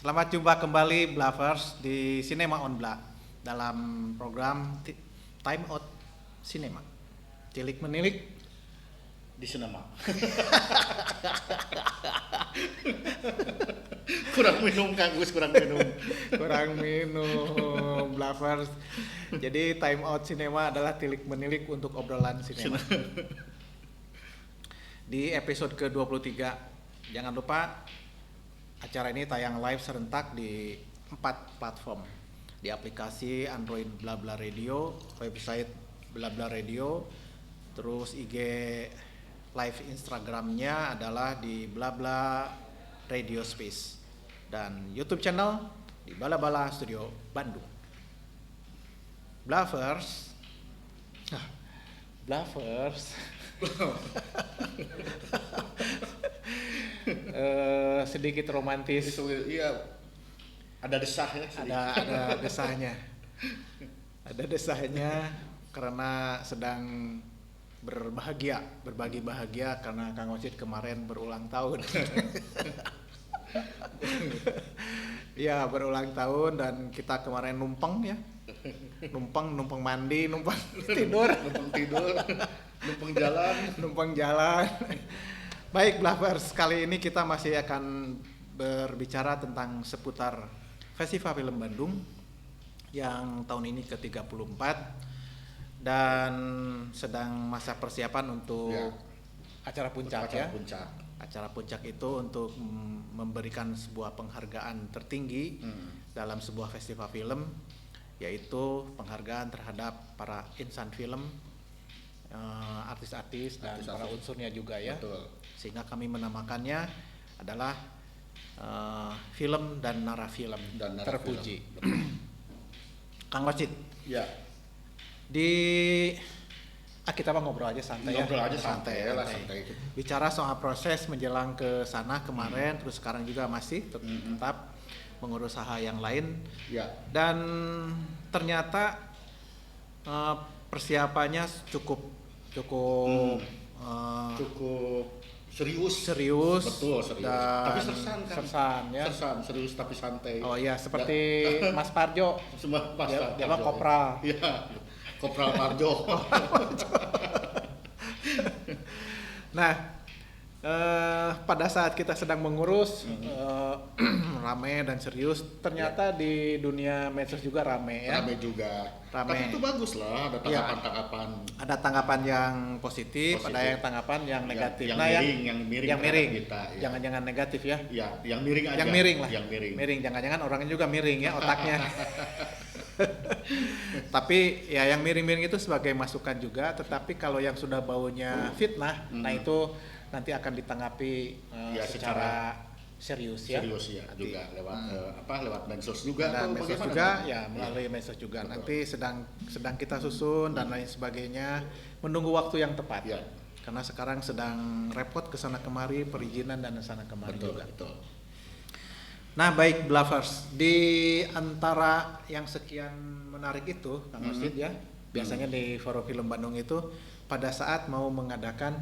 Selamat jumpa kembali Blavers di Cinema on Bla dalam program Time Out Cinema. Tilik menilik di sinema. Kurang minum Kang Gus, kurang minum Blavers. Jadi Time Out Cinema adalah tilik menilik untuk obrolan sinema. Di episode ke-23, jangan lupa acara ini tayang live serentak di 4 platform. Di aplikasi Android Blabla Radio, website Blabla Radio, terus IG live Instagramnya adalah di Blabla Radio Space, dan YouTube channel di Bala Bala Studio Bandung. Blavers. Sedikit romantis. Iya, ada desahnya. Ada desahnya. Ada desahnya karena sedang berbagi bahagia karena Kang Osid kemarin berulang tahun. Ya, berulang tahun dan kita kemarin numpang mandi, numpang tidur, numpang jalan. Baik Blavers, kali ini kita masih akan berbicara tentang seputar Festival Film Bandung yang tahun ini ke-34 dan sedang masa persiapan untuk acara puncak. Acara puncak itu untuk memberikan sebuah penghargaan tertinggi dalam sebuah festival film, yaitu penghargaan terhadap para insan film, artis-artis dan para unsurnya juga ya. Betul. Sehingga kami menamakannya adalah film dan narafilm terpuji. Kang Osid. Ya. Kita mah ngobrol aja santai. Santai. Bicara soal proses menjelang ke sana kemarin, terus sekarang juga masih tetap mengurus hal yang lain. Ya. Dan ternyata persiapannya cukup cukup serius. serius, Betul, serius. dan Tapi sersan kan. sersan, ya. Sersan, serius tapi santai. Oh iya, seperti Mas Parjo. Semua pas. Dia mah kopral. Iya. Kopral Parjo. Nah, pada saat kita sedang mengurus rame dan serius, ternyata di dunia medsos juga rame ya. Rame juga. Rame. Tapi itu bagus lah, ada Iya. tanggapan-tanggapan. Ada tanggapan yang positif, Positif. ada yang tanggapan yang negatif. yang nah, miring, yang miring yang miring. terhadap kita, ya. Jangan-jangan negatif ya. Ya, yang miring aja. Yang miring lah. Yang miring. Miring, jangan-jangan orangnya juga miring ya otaknya. Tapi ya yang miring-miring itu sebagai masukan juga, tetapi kalau yang sudah baunya fitnah, nah itu nanti akan ditanggapi Ya, secara serius ya. Serius ya Nanti. juga lewat lewat medsos juga Dan atau medsos bagaimana? juga ya melalui medsos juga. Betul. Nanti sedang kita susun dan lain sebagainya, menunggu waktu yang tepat. Ya. Karena sekarang sedang repot ke sana kemari, perizinan dan sana kemari Betul, juga. betul. Nah, baik Bluffers, di antara yang sekian menarik itu, Kang Rosid ya, biasanya di Forum Film Bandung itu pada saat mau mengadakan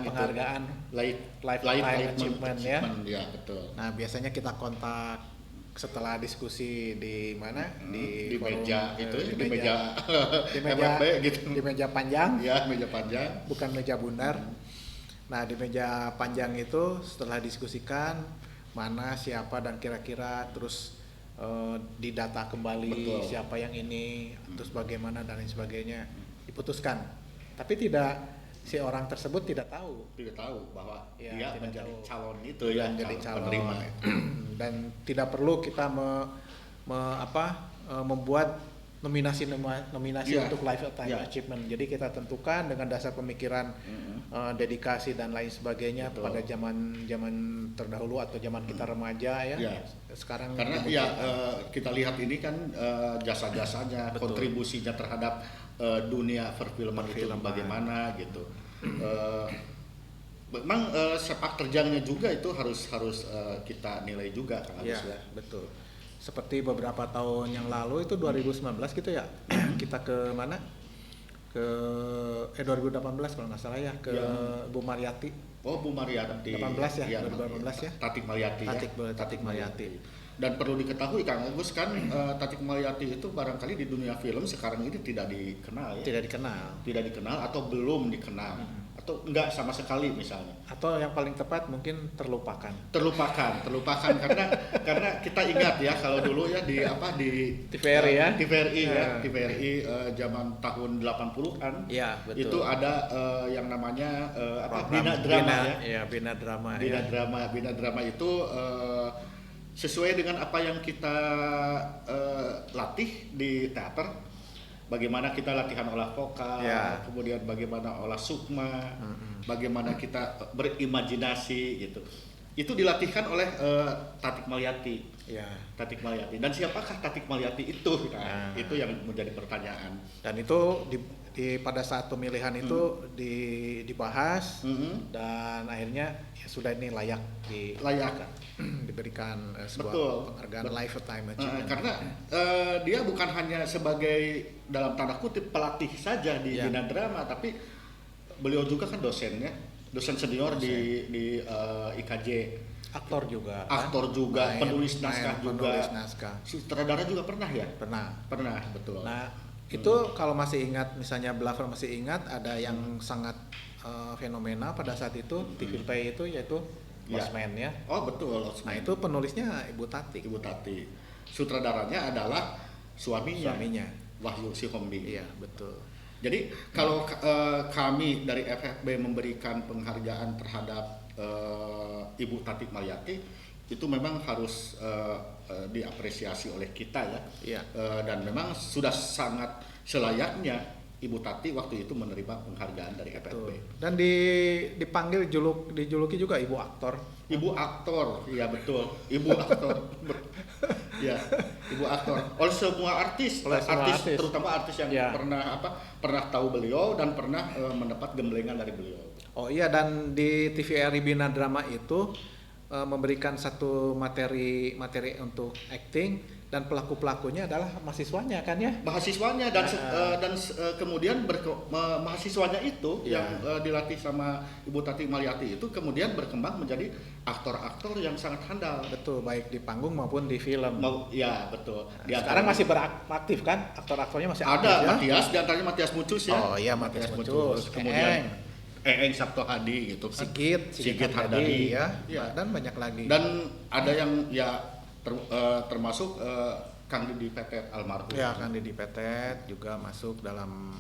penghargaan Lifetime Achievement ya. Ya, betul. Nah, biasanya kita kontak setelah diskusi di mana? Di forum, meja gitu, di di meja di meja MFB gitu. di meja panjang, Ya, meja panjang. bukan meja bundar. Nah, di meja panjang itu setelah diskusikan mana siapa dan kira-kira terus didata kembali Betul. siapa yang ini, terus bagaimana dan lain sebagainya diputuskan. Tapi si orang tersebut tidak tahu Tidak tahu bahwa Ya, dia tidak menjadi tahu. calon itu ya, menjadi calon penerima. dan tidak perlu kita membuat nominasi Iya, untuk lifetime iya. achievement. Jadi kita tentukan dengan dasar pemikiran dedikasi dan lain sebagainya Betul. pada zaman terdahulu atau zaman kita remaja ya. Iya. Sekarang Karena ya kita lihat ini kan jasa-jasanya, Betul. kontribusinya terhadap dunia perfilman itu Perfilman. bagaimana gitu. Memang sepak terjangnya juga itu harus kita nilai juga Kang Iya, Agus ya. betul. Seperti beberapa tahun yang lalu itu 2019 gitu ya. Kita ke mana? Ke 2018 kalau nggak salah ya, ke Bu Mariati. Oh, Bu Mariati. 18 ya, Iya, 2018 ya. Tatik Mariati ya. Tatik Mariati. Dan perlu diketahui Kang Agus kan Tatik Mariati itu barangkali di dunia film sekarang ini tidak dikenal ya. Tidak dikenal. Tidak dikenal atau belum dikenal atau enggak sama sekali misalnya. Atau yang paling tepat mungkin terlupakan. Terlupakan karena kita ingat ya kalau dulu ya di TVRI ya. TVRI zaman tahun 80-an. Iya, betul. Itu ada yang namanya Program Bina Drama ya. Iya, Bina Drama Bina ya. Drama itu sesuai dengan apa yang kita latih di teater. Bagaimana kita latihan olah vokal, Ya. kemudian bagaimana olah sukma, bagaimana kita berimajinasi gitu. Itu dilatihkan oleh Tatik Maliati. Ya. Tatik Maliati. Dan siapakah Tatik Maliati itu? Nah. Itu yang menjadi pertanyaan. Dan itu pada saat pemilihan itu dibahas dan akhirnya ya sudah ini layak diberikan sebuah Betul. penghargaan lifetime achievement. Karena dia bukan hanya sebagai dalam tanda kutip pelatih saja di Ya. Bina Drama, tapi beliau juga kan dosennya, dosen senior di IKJ, Aktor juga. aktor juga, penulis naskah juga, penulis naskah. sutradara juga pernah ya? Pernah. Betul. Nah, itu kalau masih ingat, misalnya Bluffer masih ingat, ada yang sangat fenomena pada saat itu TV Pay itu yaitu Ya. Lost Man ya. Oh betul. Nah, itu penulisnya Ibu Tatik. Ibu Tati. Sutradaranya adalah suaminya. Wahyu Sihombi. Iya, betul. Jadi kalau kami dari FFB memberikan penghargaan terhadap Ibu Tatik Maliati, itu memang harus diapresiasi oleh kita ya. Iya. Dan memang sudah sangat selayaknya Ibu Tati waktu itu menerima penghargaan dari FFB. Betul. Dan dipanggil dijuluki juga Ibu Aktor. Ibu aktor, iya betul. Ibu aktor, ya, ibu aktor. Oleh semua artis, artis, terutama artis yang ya. pernah tahu beliau dan pernah mendapat gemblengan dari beliau. Oh iya, dan di TVRI Bina Drama itu memberikan satu materi untuk acting dan pelaku-pelakunya adalah mahasiswanya kan ya? Mahasiswanya dan kemudian mahasiswanya itu Ya. yang dilatih sama Ibu Tati Maliati itu kemudian berkembang menjadi aktor-aktor yang sangat handal. Betul, baik di panggung maupun di film. Ya betul. Nah, sekarang masih beraktif kan? Aktor-aktornya masih aktif ada ya? Matias, di antaranya Matias Mucus ya. Oh iya, Matias Mucus. Kemudian Eeng Sabto Hadi gitu kan. Sigit Hardadi ya. Ya. Dan banyak lagi. Dan ada yang ya termasuk Kang Didi Petet almarhum. Ya, Kang Didi Petet juga masuk dalam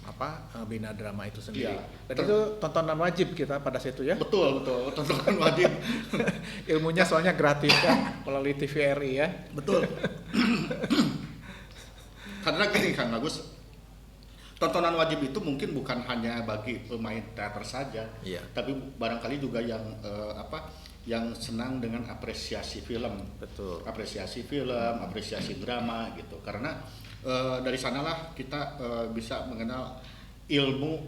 Bina Drama itu sendiri. Ya. Dan itu tontonan wajib kita pada situ ya. Betul, tontonan wajib. Ilmunya soalnya gratis kan melalui TVRI ya. Betul. Karena gini Kang Agus, tontonan wajib itu mungkin bukan hanya bagi pemain teater saja, Iya. tapi barangkali juga yang yang senang dengan apresiasi film, Betul. apresiasi drama gitu. Karena dari sanalah kita bisa mengenal ilmu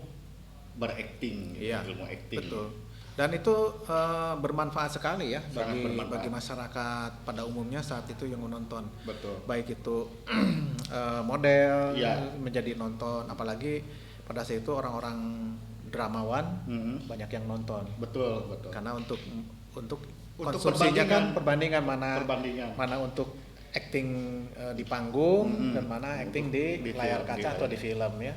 berakting, Iya, ilmu acting. betul. Dan itu bermanfaat sekali ya Sangat bermanfaat. bagi masyarakat pada umumnya saat itu yang menonton. Betul. Baik itu model Iya. menjadi nonton, apalagi pada saat itu orang-orang dramawan banyak yang nonton. Betul. Karena untuk Untuk konsumsinya kan perbandingan perbandingan. mana untuk acting di panggung dan mana acting di Di layar film, kaca di atau layar. di film ya.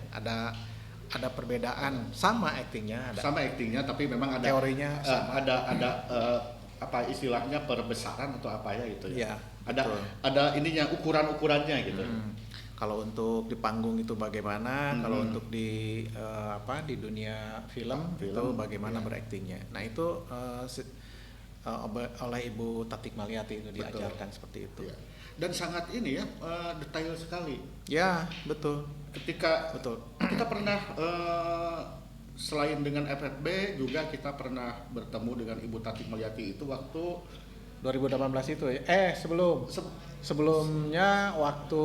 Ada perbedaan, sama actingnya ada. Sama actingnya, tapi memang ada Teorinya sama. ada apa istilahnya perbesaran atau apa ya itu ya. Iya, betul. Ada ininya ukurannya gitu. Kalau untuk di panggung itu bagaimana, kalau untuk di di dunia film itu bagaimana beraktingnya. Nah itu oleh Ibu Tatik Maliati itu diajarkan seperti itu. Ya. Dan sangat ini ya detail sekali. Ya, betul. Ketika Betul. kita pernah selain dengan FFB juga kita pernah bertemu dengan Ibu Tatik Maliati itu waktu 2018 itu ya. Sebelumnya waktu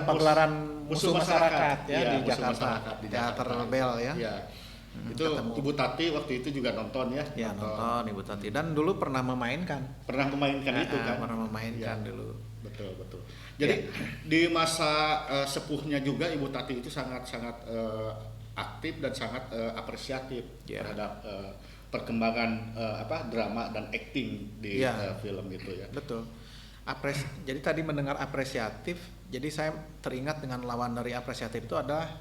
pagelaran musuh masyarakat ya, Iya, di Musuh Jakarta, Masyarakat di Teater Jakarta. Bel ya. Iya. Itu ketemu. Ibu Tati waktu itu juga nonton ya. Ya nonton Ibu Tati dan dulu pernah memainkan. Pernah memainkan itu kan. Pernah memainkan Ya. dulu. Betul. Jadi di masa sepuhnya juga Ibu Tati itu sangat aktif dan sangat apresiatif terhadap perkembangan drama dan acting di film itu ya. Betul. Jadi tadi mendengar apresiatif, jadi saya teringat dengan lawan dari apresiatif itu adalah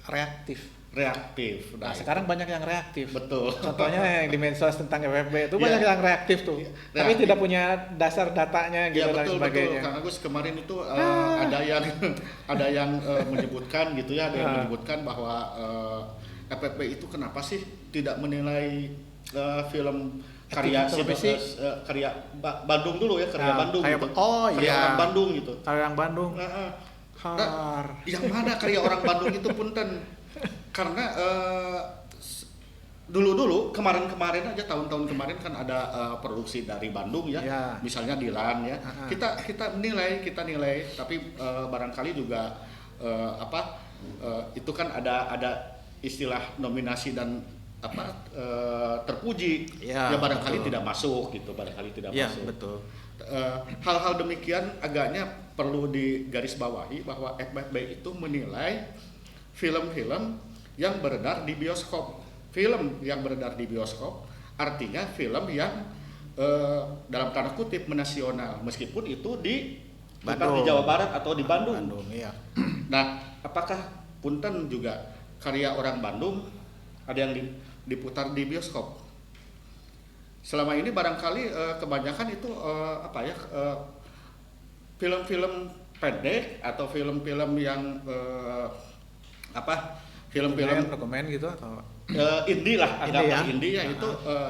reaktif. Nah, sekarang banyak yang reaktif. Betul. Contohnya yang di medsos tentang FFB itu banyak yang reaktif tuh. Tapi tidak punya dasar datanya gitu dan sebagainya. Betul. Kang Agus kemarin itu ada yang menyebutkan gitu ya, ada yang menyebutkan bahwa FFB itu kenapa sih tidak menilai film karya Bandung dulu ya, karya Bandung gitu. Orang Bandung gitu. Karya orang Bandung. Yang mana karya orang Bandung itu punten. Karena dulu kemarin aja tahun-tahun kemarin kan ada produksi dari Bandung ya. Misalnya Dilan ya. Kita nilai tapi barangkali juga itu kan ada istilah nominasi dan terpuji ya barangkali betul. Tidak masuk gitu, masuk. Betul. Hal-hal demikian agaknya perlu digarisbawahi bahwa FFB itu menilai film-film yang beredar di bioskop. Film yang beredar di bioskop artinya film yang dalam tanda kutip menasional, meskipun itu di Jawa Barat atau di Bandung. Iya. Nah, apakah punten juga karya orang Bandung ada yang diputar di bioskop? Selama ini barangkali kebanyakan itu film-film pendek atau film-film yang film-film dokumen gitu atau indie lah, agak indie ya itu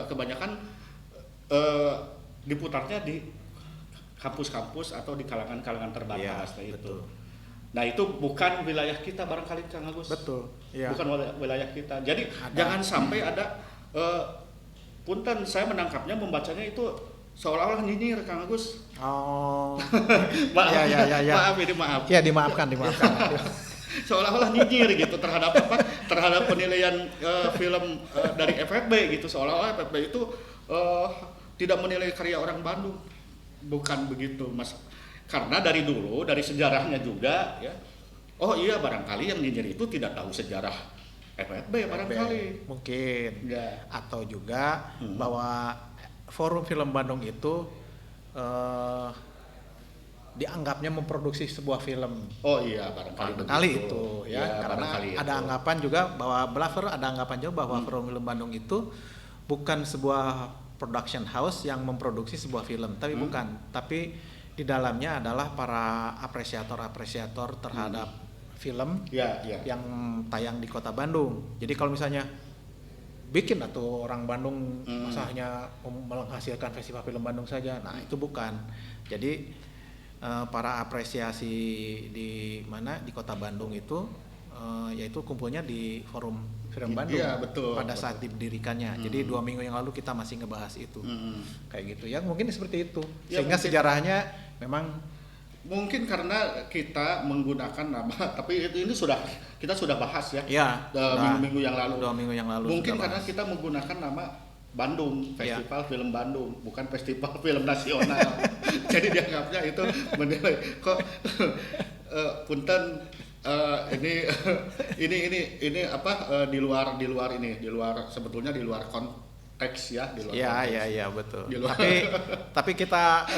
kebanyakan diputarnya di kampus-kampus atau di kalangan-kalangan terbatas itu. Betul. Nah itu bukan wilayah kita barangkali Kang Agus. Betul. Ya. Bukan wilayah kita. Jadi jangan sampai ada punten saya menangkapnya membacanya itu seolah-olah nyinyir Kang Agus. Oh. Maaf. Ya. Maaf. Ya dimaafkan. Seolah-olah nyinyir gitu terhadap penilaian film dari FFB gitu, seolah-olah FFB itu tidak menilai karya orang Bandung. Bukan begitu, Mas. Karena dari dulu, dari sejarahnya juga ya. Oh iya, barangkali yang nyinyir itu tidak tahu sejarah FFB barangkali. Mungkin. Ya. Atau juga bahwa Forum Film Bandung itu dianggapnya memproduksi sebuah film. Oh iya, barangkali itu ya, karena ada itu. anggapan juga bahwa Blaver ada anggapan juga bahwa Forum Film Bandung itu bukan sebuah production house yang memproduksi sebuah film, tapi bukan, tapi di dalamnya adalah para apresiator terhadap film yang tayang di Kota Bandung. Jadi kalau misalnya bikin atau orang Bandung masanya menghasilkan festival film Bandung saja, nah itu bukan. Jadi para apresiasi di Kota Bandung itu yaitu kumpulnya di Forum Film Bandung pada saat didirikannya. Jadi 2 minggu yang lalu kita masih ngebahas itu. Kayak gitu ya, mungkin seperti itu. Sehingga mungkin, sejarahnya memang mungkin karena kita menggunakan nama, tapi ini kita sudah bahas ya. Minggu-minggu yang lalu. 2 minggu yang lalu. Mungkin karena kita menggunakan nama Bandung, Festival Film Bandung, bukan Festival Film Nasional. Jadi dianggapnya itu menilai kok punten ini apa di luar sebetulnya di luar konteks ya, di luar konteks. Iya betul. Tapi kita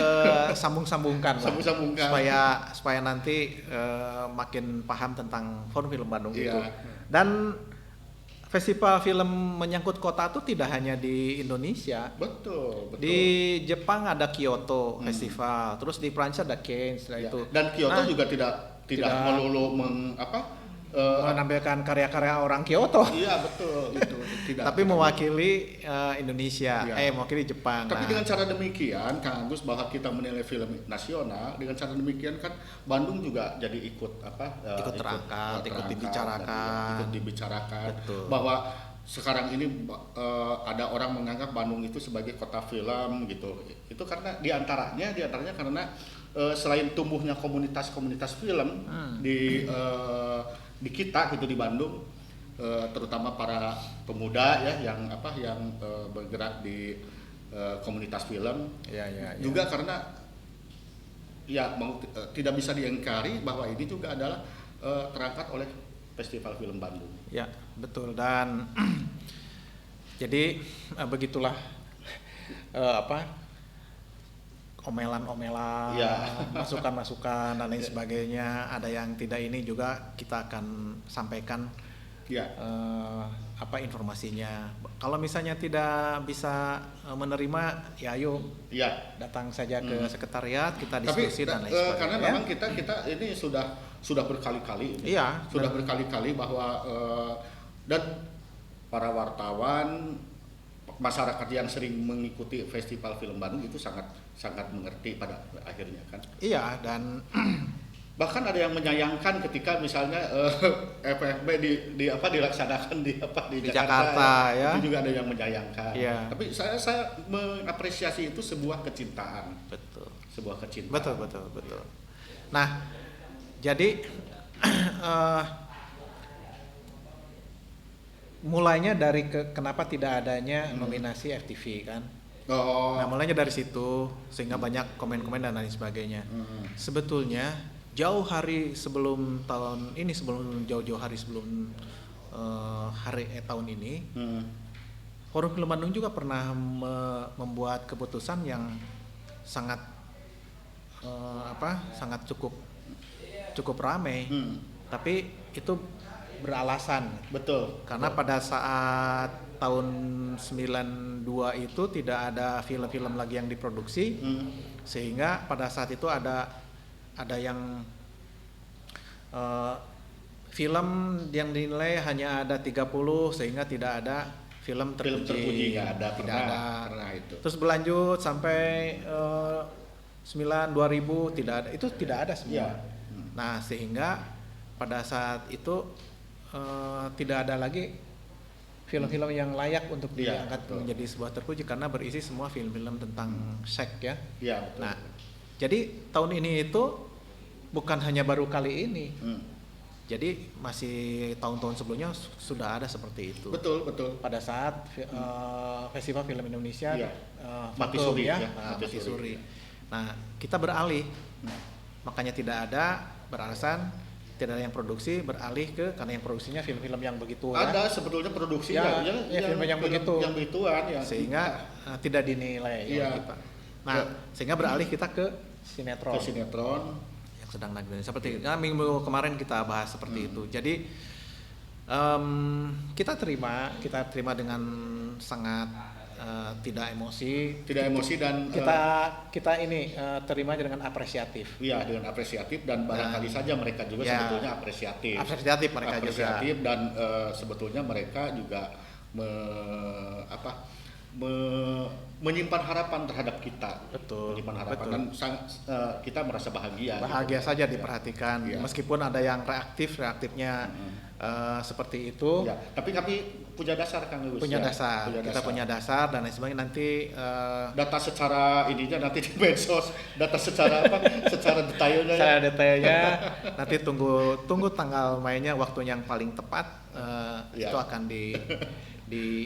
sambung-sambungkan supaya nanti makin paham tentang Forum Film Bandung itu. Dan festival film menyangkut kota itu tidak hanya di Indonesia. Betul. Di Jepang ada Kyoto Festival, terus di Prancis ada Cannes itu. Dan Kyoto juga tidak melulu menampilkan karya-karya orang Kyoto. Iya betul itu. Tapi mewakili Indonesia, mewakili Jepang. Tapi dengan cara demikian, Kang Agus, bahwa kita menilai film nasional, dengan cara demikian kan Bandung juga jadi ikut terangkat, ikut dibicarakan. Betul. Bahwa sekarang ini ada orang menganggap Bandung itu sebagai kota film gitu. Itu karena diantaranya karena selain tumbuhnya komunitas film di kita gitu di Bandung, terutama para pemuda ya yang bergerak di komunitas film. Juga karena tidak bisa diingkari bahwa ini juga adalah terangkat oleh Festival Film Bandung. Ya, betul. Dan jadi begitulah omelan-omelan, masukan-masukan dan lain sebagainya. Ada yang tidak ini juga kita akan sampaikan informasinya. Kalau misalnya tidak bisa menerima, ya ayo datang saja ke sekretariat, kita diskusi dan lain sebagainya. Karena memang kita ini sudah berkali-kali, berkali-kali bahwa dan para wartawan, masyarakat yang sering mengikuti Festival Film Bandung itu sangat mengerti pada akhirnya kan. Iya, dan bahkan ada yang menyayangkan ketika misalnya FFB dilaksanakan di Jakarta ya. Itu juga ada yang menyayangkan. Iya. Tapi saya mengapresiasi itu sebuah kecintaan. Betul. Sebuah kecintaan. Betul. Nah, jadi mulainya dari kenapa tidak adanya nominasi FTV kan. Nah, mulainya dari situ sehingga banyak komen-komen dan lain sebagainya. Sebetulnya jauh hari sebelum tahun ini, jauh-jauh hari sebelum tahun ini, Forum Film Bandung juga pernah membuat keputusan yang sangat cukup ramai. Tapi itu beralasan. Betul. Karena pada saat tahun 92 itu tidak ada film-film lagi yang diproduksi, sehingga pada saat itu ada yang film yang dinilai hanya ada 30, sehingga tidak ada film terpuji. Tidak ada. Itu. Terus berlanjut sampai 2000 tidak ada semua. Nah, sehingga pada saat itu tidak ada lagi film-film yang layak untuk diangkat menjadi sebuah terpuji karena berisi semua film-film tentang seks ya. Betul. Nah, jadi tahun ini itu bukan hanya baru kali ini. Jadi masih tahun-tahun sebelumnya sudah ada seperti itu. Betul. Pada saat Festival Film Indonesia Iya. Mati vakum Suri ya, ya, Mati Suri. Nah, kita beralih. Makanya tidak ada beralasan tidak ada yang produksi, beralih ke karena yang produksinya film-film yang begitu ada sebetulnya produksi film yang begitu. Yang begituan ya. Sehingga tidak dinilai oleh kita. Nah, sehingga beralih kita ke sinetron. Yang sedang naik seperti minggu kemarin kita bahas seperti itu. Jadi kita terima dengan sangat tidak emosi dan kita ini terima dengan apresiatif. Iya, dengan apresiatif dan barangkali saja mereka juga sebetulnya apresiatif dan sebetulnya mereka juga menyimpan harapan terhadap kita. Betul. Menyimpan harapan dan kita merasa bahagia. Bahagia gitu. Saja diperhatikan, meskipun ada yang reaktifnya seperti itu. Ya, tapi kami punya dasar Kang Lulus. Kita punya dasar dan lain sebagainya nanti. Data secara ininya nanti di medsos, data secara secara detailnya. Secara detailnya nanti tunggu tanggal mainnya, waktu yang paling tepat itu akan di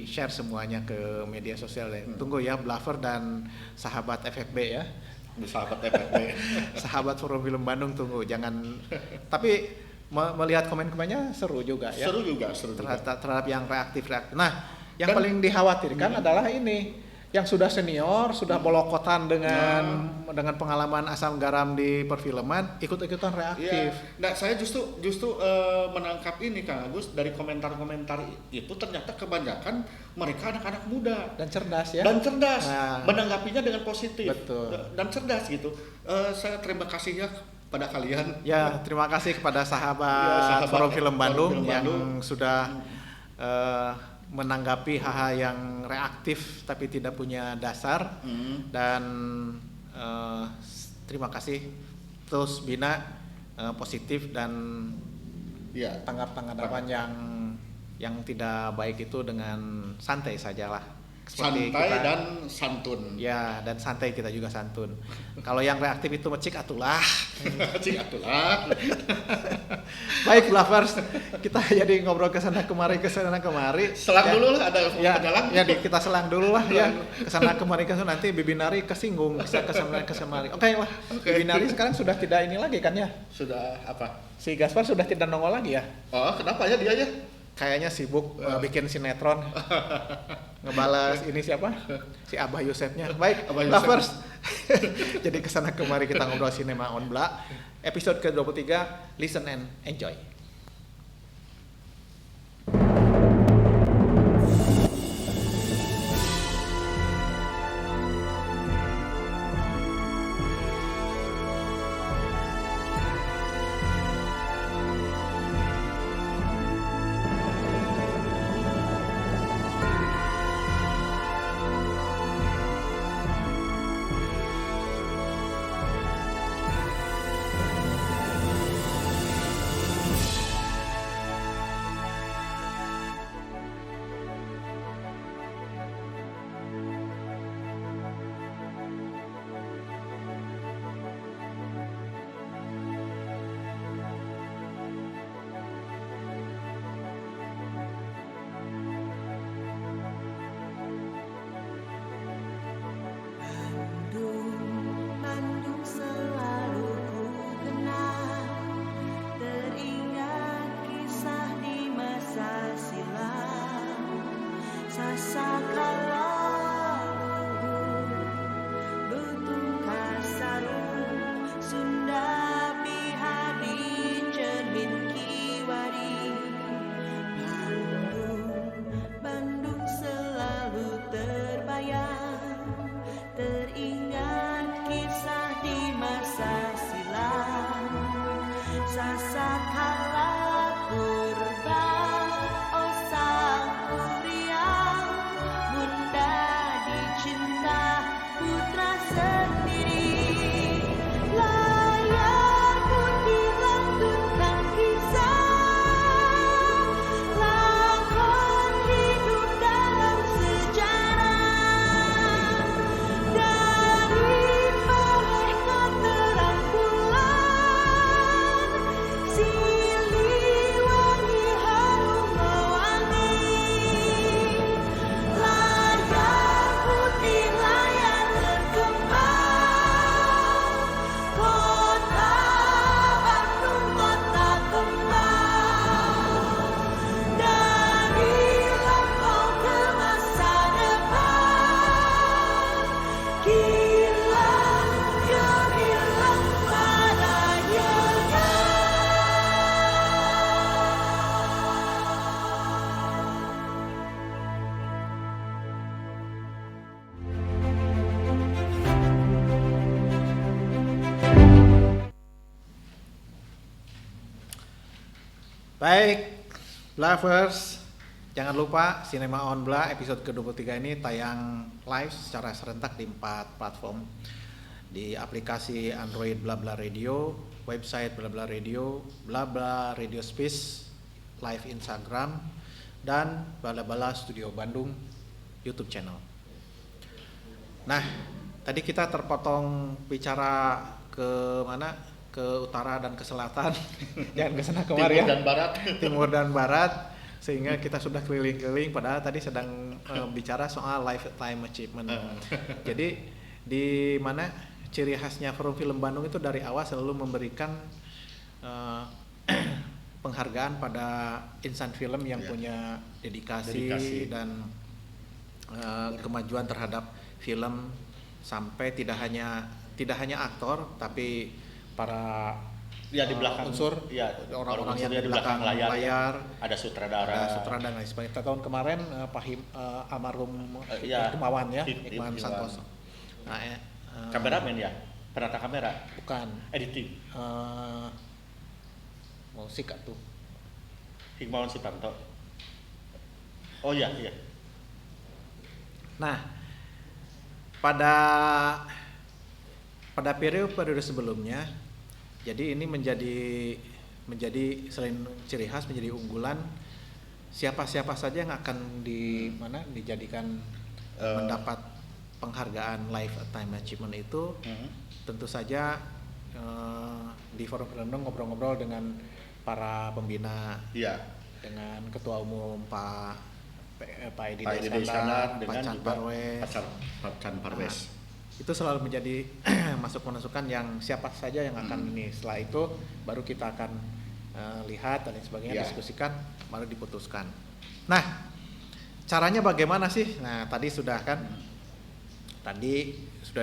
share semuanya ke media sosial ya. Tunggu ya Blaver dan sahabat FFB ya. Sahabat FFB. Sahabat Forum Film Bandung tunggu, jangan. Tapi melihat komen-komennya seru juga ya. Seru juga. Terhadap yang reaktif. Nah, yang paling dikhawatirkan adalah ini yang sudah senior, sudah bolokotan dengan pengalaman asam garam di perfilman, ikut-ikutan reaktif. Nah, saya justru menangkap ini Kang Agus dari komentar-komentar itu ternyata kebanyakan mereka anak-anak muda dan cerdas ya. Menanggapinya dengan positif. Betul. Dan cerdas gitu. Saya terima kasih ya pada kalian. Ya, terima kasih kepada sahabat Forum Film Bandung yang sudah menanggapi hal-hal yang reaktif tapi tidak punya dasar dan terima kasih terus bina positif dan tanggapan yang tidak baik itu dengan santai sajalah. Santai kita, dan santun. Ya, dan santai kita juga santun. Kalau yang reaktif itu cik atulah. Cik atulah. Baik, Blavers, kita jadi ngobrol kesana kemari. Selang dulu lah, ada penyelang. Ya, kita selang dulu lah ya. Kesana kemari nanti Bibinari kesinggung, bisa kesemari. Oke lah. Bibinari sekarang sudah tidak ini lagi kan ya? Sudah apa? Si Gaspar sudah tidak nongol lagi ya? Oh, kenapa ya dia ya? Kayaknya sibuk bikin sinetron. Ngebalas ini siapa? Si Abah Yosefnya. Baik, Lovers. Jadi kesana kemari kita ngobrol sinema on Bla. Episode ke-23, listen and enjoy. Purba, oh sang Kuriang, Baik, Blavers, jangan lupa Cinema on Bla episode ke-23 ini tayang live secara serentak di 4 platform. Di aplikasi Android Blabla Radio, website Blabla Radio, Blabla Radio Space, live Instagram, dan Bala-Bala Studio Bandung YouTube channel. Nah, tadi kita terpotong bicara ke mana? Ke utara dan ke selatan. Jangan ke sana kemari ya. Timur dan barat. Timur dan barat, sehingga kita sudah keliling-keliling padahal tadi sedang bicara soal lifetime achievement. Jadi di mana ciri khasnya Forum Film Bandung itu dari awal selalu memberikan penghargaan pada insan film yang punya dedikasi dan kemajuan terhadap film, sampai tidak hanya aktor tapi para di belakang unsur orang-orang yang di belakang layar, ada sutradara dan lain sebagainya. Tahun kemarin almarhum Hikmawan ya, Hikmawan Santoso. Nah, kameramen ya, penata kamera, bukan editing, musik tuh. Hikmawan Sutanto. Oh iya. Nah, pada periode sebelumnya, jadi ini menjadi selain ciri khas, menjadi unggulan. Siapa saja yang akan dijadikan mendapat penghargaan lifetime achievement itu, tentu saja di Forum Film Bandung ngobrol-ngobrol dengan para pembina, dengan Ketua Umum Pak Edi Iskandar, Pak Chan Parwes. Itu selalu menjadi masukan yang siapa saja yang akan ini. Setelah itu baru kita akan lihat dan sebagainya, diskusikan, baru diputuskan. Nah, caranya bagaimana sih? Nah, tadi sudah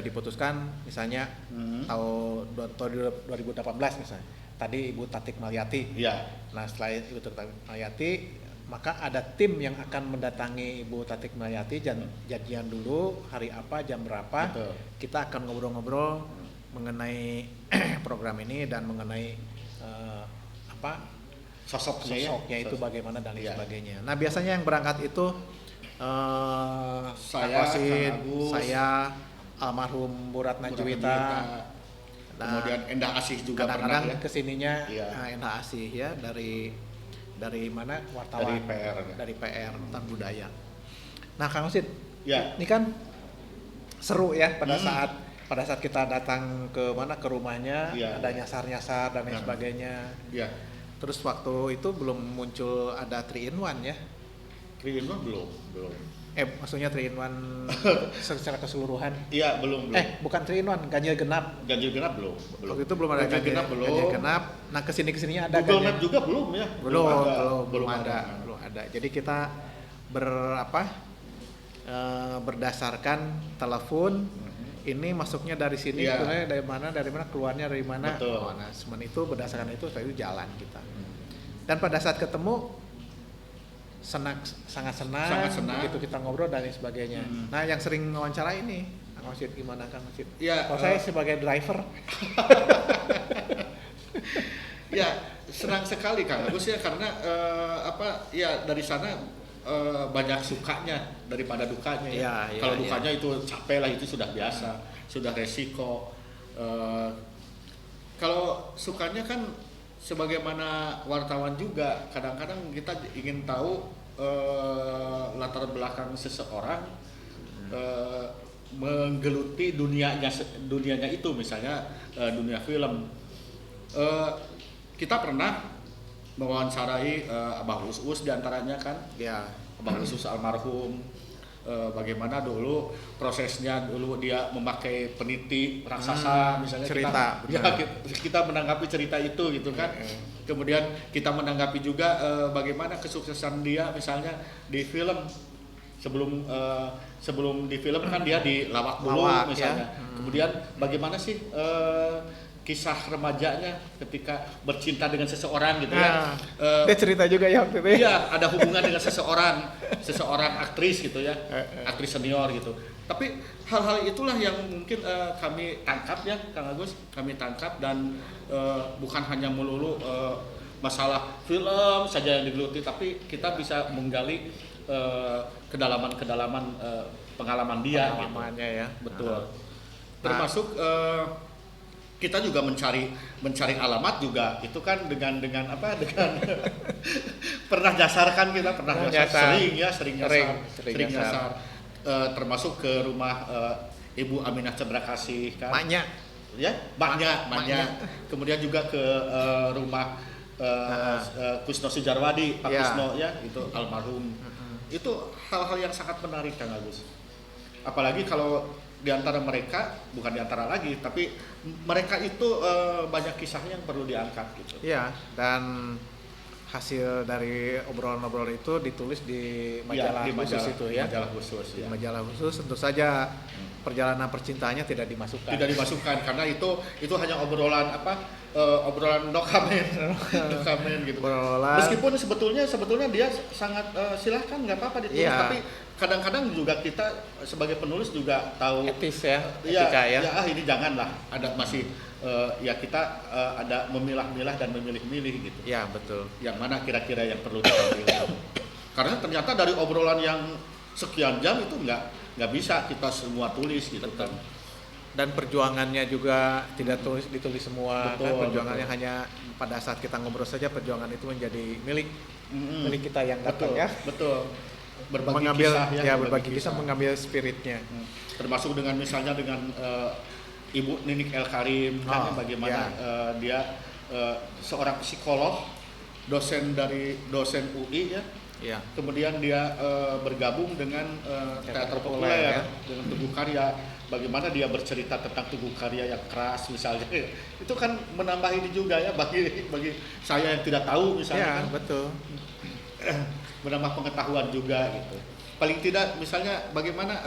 diputuskan, misalnya tahun 2018 misalnya. Tadi Ibu Tatik Malyati. Nah, setelah Ibu Tatik Malyati, maka ada tim yang akan mendatangi Ibu Tatik Malyati, janjian dulu hari apa, jam berapa. Betul. Kita akan ngobrol-ngobrol mengenai program ini dan mengenai sosoknya itu bagaimana dan lain sebagainya. Nah, biasanya yang berangkat itu saya almarhum Bu Ratna Juwita, kemudian Endah Asih juga kadang-kadang pernah ya. Kesininya Endah Asih ya, dari mana, wartawan dari PR tentang budaya. Nah, Kang Usid, ini kan seru ya pada saat kita datang ke rumahnya, ada nyasar-nyasar dan lain sebagainya. Terus waktu itu belum muncul ada 3-in-1 ya? 3-in-1 belum. Maksudnya 3-in-1 secara keseluruhan? Iya, belum. Bukan 3-in-1, ganjil genap. Ganjil genap belum. Waktu itu belum ada ganjil genap. Nah, kesininya ada Google Map juga belum ya? Belum ada. Jadi kita berdasarkan telepon, ini masuknya dari sini, dari mana, keluarnya dari mana. Nah, semen itu berdasarkan itu jalan kita. Dan pada saat ketemu sangat senang, begitu kita ngobrol dan lain sebagainya. Nah, yang sering wawancara ini, Kang Wasid, gimana Kang Wasid? Kalau saya sebagai driver. Senang sekali Kang Agus ya, karena dari sana banyak sukanya daripada dukanya ya. Kalau dukanya itu capek lah, itu sudah biasa, sudah resiko. Kalau sukanya kan sebagaimana wartawan juga, kadang-kadang kita ingin tahu latar belakang seseorang, menggeluti dunianya itu, misalnya dunia film. Kita pernah mewawancarai Abah Us diantaranya kan, Abah Us almarhum. Bagaimana dulu prosesnya, dulu dia memakai peniti raksasa, misalnya kita menanggapi cerita itu gitu kan. Kemudian kita menanggapi juga bagaimana kesuksesan dia misalnya di film, sebelum di film kan dia di lawak dulu misalnya. Kemudian bagaimana sih kisah remajanya ketika bercinta dengan seseorang gitu ya. Dia cerita juga ya waktu itu. Iya, ada hubungan dengan seseorang aktris gitu ya, aktris senior gitu. Tapi hal-hal itulah yang mungkin kami tangkap ya, Kang Agus, dan bukan hanya melulu masalah film saja yang digeluti, tapi kita bisa menggali kedalaman-kedalaman pengalaman dia. Pengalamannya gitu. ya. Betul. Nah. Termasuk kita juga mencari alamat juga itu kan dengan pernah nyasar kan, kita pernah nyasar sering nyasar. Termasuk ke rumah Ibu Aminah Cendrakasih kan, Maknya ya Maknya. Kemudian juga ke rumah Kusno Sujarwadi, Pak Kusno ya, itu almarhum. Itu hal-hal yang sangat menarik Kang Agus, apalagi kalau di antara mereka, bukan di antara lagi, tapi mereka itu banyak kisahnya yang perlu diangkat gitu. Iya, dan hasil dari obrolan-obrolan itu ditulis di majalah khusus itu ya. Majalah khusus ya. Majalah khusus tentu saja perjalanan percintaannya tidak dimasukkan. Tidak dimasukkan karena itu hanya obrolan obrolan no comment gitu. Obrolan. Meskipun sebetulnya dia sangat silahkan nggak apa-apa ditulis, Iya. tapi kadang-kadang juga kita sebagai penulis juga tahu Etis ya, ya, etika ya. ini janganlah, ada masih ya kita ada memilah-milah dan memilih-milih gitu. Ya betul. Yang mana kira-kira yang perlu kita pilih. Karena ternyata dari obrolan yang sekian jam itu nggak bisa kita semua tulis gitu kan. Dan perjuangannya juga tidak ditulis semua. Betul, kan perjuangannya betul. hanya pada saat kita ngobrol saja, perjuangan itu menjadi milik kita yang datang Betul, ya. betul. Berbagi Mengambil kisah ya, berbagi kisah, mengambil spiritnya. Termasuk dengan misalnya dengan Ibu Ninik El Karim kan, bagaimana dia seorang psikolog, dosen UI ya. Iya. Kemudian dia bergabung dengan teater populer ya. dengan Tugu Karya. Bagaimana dia bercerita tentang Tugu Karya yang keras misalnya. Itu kan menambah ini juga ya bagi saya yang tidak tahu misalnya. Iya, kan. betul. Menambah pengetahuan juga gitu. Paling tidak misalnya bagaimana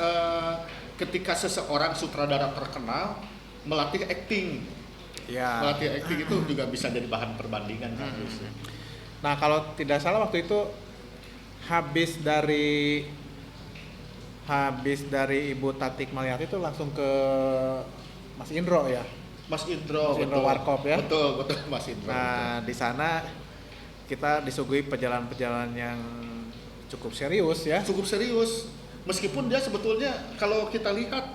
ketika seseorang sutradara terkenal melatih acting. Ya. Melatih acting itu juga bisa jadi bahan perbandingan kan. Nah, kalau tidak salah waktu itu habis dari Ibu Tatik Malyati itu langsung ke Mas Indro ya. Mas Indro Warkop ya. Betul Mas Indro. Nah, di sana kita disuguhi perjalanan-perjalanan yang cukup serius ya. Cukup serius. Meskipun dia sebetulnya kalau kita lihat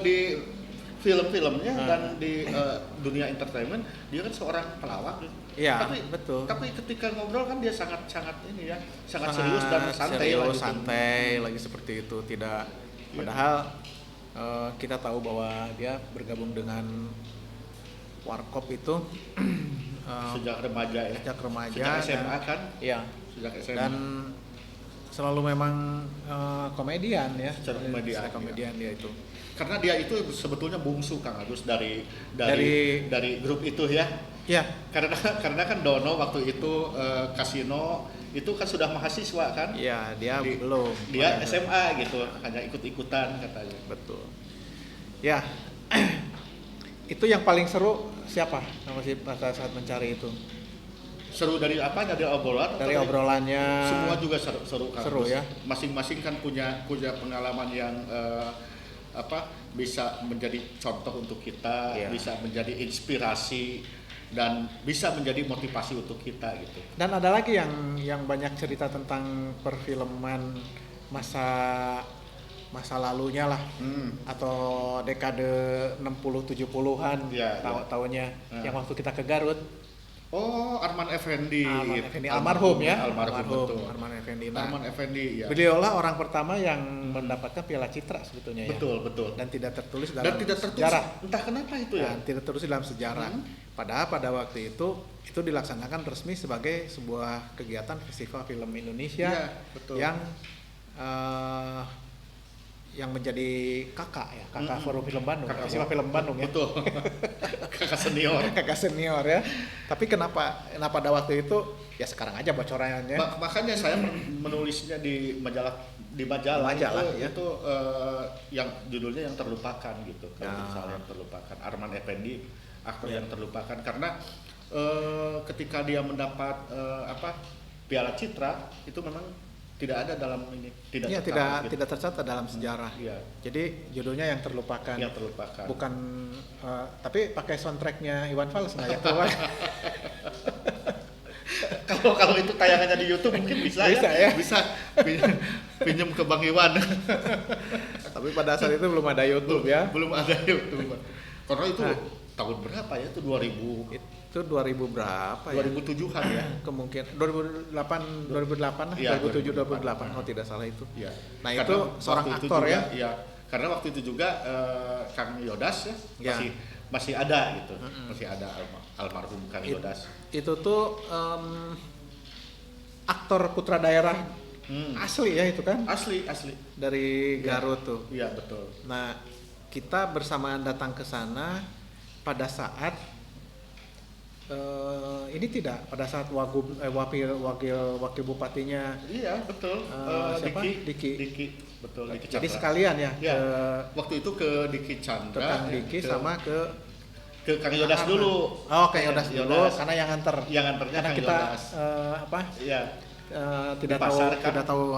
di film-filmnya dan di dunia entertainment dia kan seorang pelawak. Iya, tapi, betul. Tapi ketika ngobrol kan dia sangat ini ya, sangat serius dan santai serius, gitu. santai lagi seperti itu, tidak. Padahal kita tahu bahwa dia bergabung dengan Warkop itu sejak remaja ya. Sejak remaja. Sejak SMA kan? Iya. Sejak SMA. Dan selalu memang komedian ya. Secara komedian dia itu. Karena dia itu sebetulnya bungsu Kang Agus dari grup itu ya. Iya. Karena kan Dono waktu itu Kasino itu kan sudah mahasiswa kan? Iya, dia belum. Dia SMA gitu, hanya ikut-ikutan katanya. Betul. Ya. Itu yang paling seru siapa pada saat mencari itu? Seru dari apanya? Dari obrolan? Dari obrolannya. Semua juga seru kan. Seru ya. Masing-masing kan punya pengalaman yang bisa menjadi contoh untuk kita, bisa menjadi inspirasi dan bisa menjadi motivasi untuk kita gitu. Dan ada lagi yang banyak cerita tentang perfilman masa lalunya lah, atau dekade 60-70-an tahunnya yang waktu kita ke Garut. Oh, Arman Effendi. Almarhum ya. Betul. Arman Effendi. Arman Effendi ya. Beliaulah orang pertama yang mendapatkan Piala Citra sebetulnya ya. Betul. Dan tidak tertulis dalam sejarah. Entah kenapa itu ya. Dan tidak tertulis dalam sejarah. Padahal pada waktu itu dilaksanakan resmi sebagai sebuah kegiatan Festival Film Indonesia yang menjadi kakak Forum Film Bandung, Festival Film Bandung ya. Betul. kakak senior ya. Tapi kenapa pada waktu itu ya sekarang aja bocorannya. Makanya saya menulisnya di majalah itu yang judulnya yang terlupakan gitu. Kalau misalnya yang terlupakan, Arman Effendi, aktor yang terlupakan karena ketika dia mendapat Piala Citra itu memang tidak ada dalam ini, tidak tercatat dalam sejarah. Jadi judulnya yang terlupakan. Bukan tapi pakai soundtracknya Iwan Fals nggak ya? Kalau itu tayangannya di YouTube mungkin bisa ya. Bisa pinjam ke Bang Iwan. Tapi pada saat itu belum ada YouTube ya. Belum ada YouTube. Karena itu tahun berapa ya? Itu 2000. Itu 2000 berapa ya? 2007-an ya. Kemungkinan 2008 lah, ya, 2007 2008 kalau tidak salah itu. Ya. Nah, karena itu seorang aktor juga, ya. Iya. Karena waktu itu juga Kang Yodas ya, masih ada gitu. Masih ada almarhum Kang Yodas. Itu tuh aktor putra daerah asli ya itu kan? Asli. Dari Garut tuh. Iya, betul. Nah, kita bersamaan datang ke sana pada saat ini tidak pada saat wakil bupatinya. Iya, betul. Siapa? Diki. Betul. Diki Jadi Chandra. sekalian ya. Ya. Waktu itu ke Diki Chandra. Ke Kang Diki sama ke Kang Yodas dulu. Oh, Kang Yodas dulu karena yang anternya Kang kita Yodas. Iya. Tidak tahu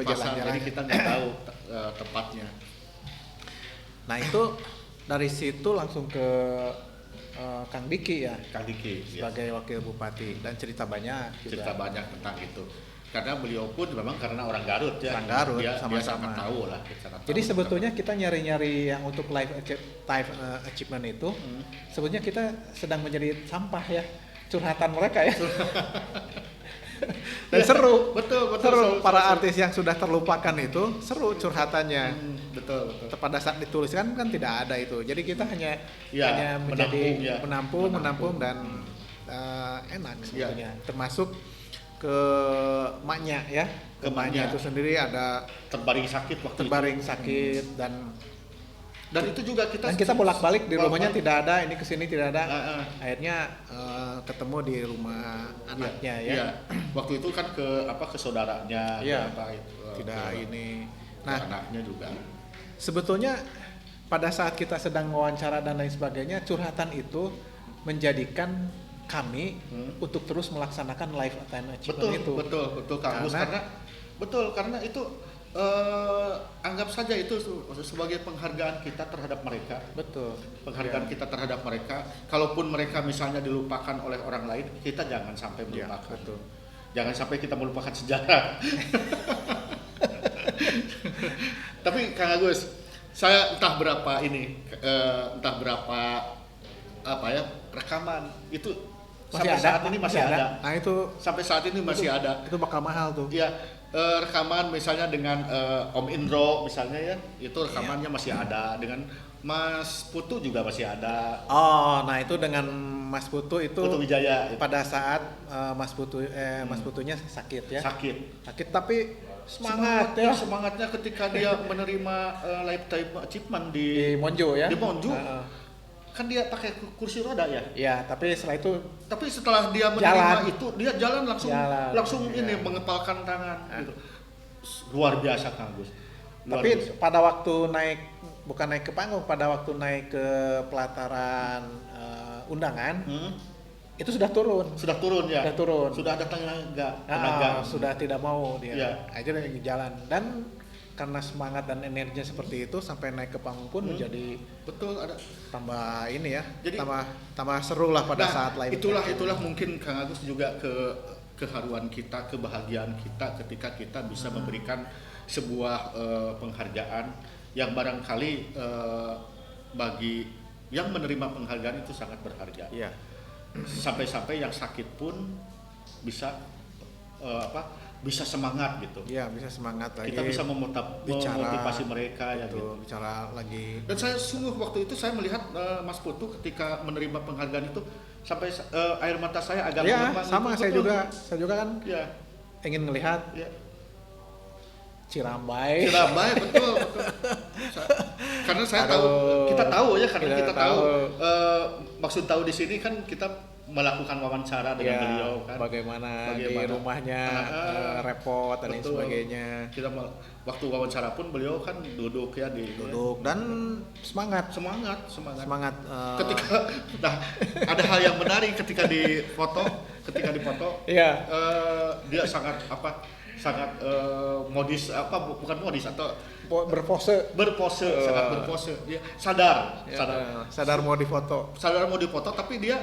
jalan-jalan. Jadi kita nggak tahu tempatnya. Nah, itu dari situ langsung ke Kang Diki ya. Kang Diki sebagai wakil bupati dan cerita banyak juga. Cerita banyak tentang itu. Karena beliau pun memang karena orang Garut ya. Orang Garut dia sama-sama. sangat tahu lah. Jadi sebetulnya kita nyari-nyari yang untuk life achievement itu, sebetulnya kita sedang menjadi sampah ya, curhatan mereka ya. Dan seru. Betul. Seru. Para artis yang sudah terlupakan itu seru curhatannya. Betul. Pada saat dituliskan kan tidak ada itu. Jadi kita hanya menjadi menampung dan enak sebetulnya. Termasuk ke maknya ya. Ke maknya itu sendiri ada terbaring sakit dan itu juga kita bolak-balik di rumahnya tidak ada, ini kesini tidak ada. Akhirnya ketemu di rumah anaknya ya. Iya. Waktu itu kan ke saudaranya Nah, anaknya juga. Sebetulnya pada saat kita sedang wawancara dan lain sebagainya, curhatan itu menjadikan kami untuk terus melaksanakan lifetime achievement itu. Betul Kang Gus, karena itu anggap saja itu sebagai penghargaan kita terhadap mereka. Betul. Penghargaan kita terhadap mereka. Kalaupun mereka misalnya dilupakan oleh orang lain, kita jangan sampai melupakan. Betul. Jangan sampai kita melupakan sejarah. Tapi Kang Agus, saya entah berapa rekaman itu sampai saat ini masih ada. Nah, itu sampai saat ini masih ada. Itu bakal mahal tuh. Iya. Rekaman misalnya dengan Om Indro misalnya ya, itu rekamannya masih ada, dengan Mas Putu juga masih ada. Oh, nah itu dengan Mas Putu itu Putu Wijaya itu. Pada saat Mas Putunya sakit ya. Sakit tapi semangatnya ketika dia menerima lifetime achievement di Monjo ya. Di Monjo. Kan dia pakai kursi roda ya? Iya, tapi setelah dia menerima itu, dia jalan langsung ini mengepalkan tangan gitu. Luar biasa Kang Gus. Tapi pada waktu bukan naik ke panggung, pada waktu naik ke pelataran undangan, itu sudah turun. Sudah ada tenaga. Sudah tidak mau dia. Aja lagi jalan dan karena semangat dan energinya seperti itu sampai naik ke panggung pun menjadi ada tambah ini ya. Jadi tambah seru lah pada saat live. Itulah mungkin Kang Agus juga keharuan kita, kebahagiaan kita ketika kita bisa memberikan sebuah penghargaan yang barangkali bagi yang menerima penghargaan itu sangat berharga. Iya. Sampai-sampai yang sakit pun bisa bisa semangat gitu. Iya, bisa semangat lagi. Kita bisa memotivasi mereka ya gitu. Bicara lagi. Dan saya sungguh waktu itu saya melihat Mas Putu ketika menerima penghargaan itu sampai air mata saya agak mengembang. Iya, sama gitu. Saya juga kan. Iya. Ingin melihat. Iya. Cirambai betul. Karena kita tahu maksud tahu di sini kan kita melakukan wawancara dengan beliau kan. Bagaimana di rumahnya repot dan lain sebagainya. Kita waktu wawancara pun beliau kan duduk dan semangat. Ketika ada hal yang menarik ketika difoto, iya. Dia sangat modis bukan modis atau berpose sangat berpose. Dia sadar mau difoto tapi dia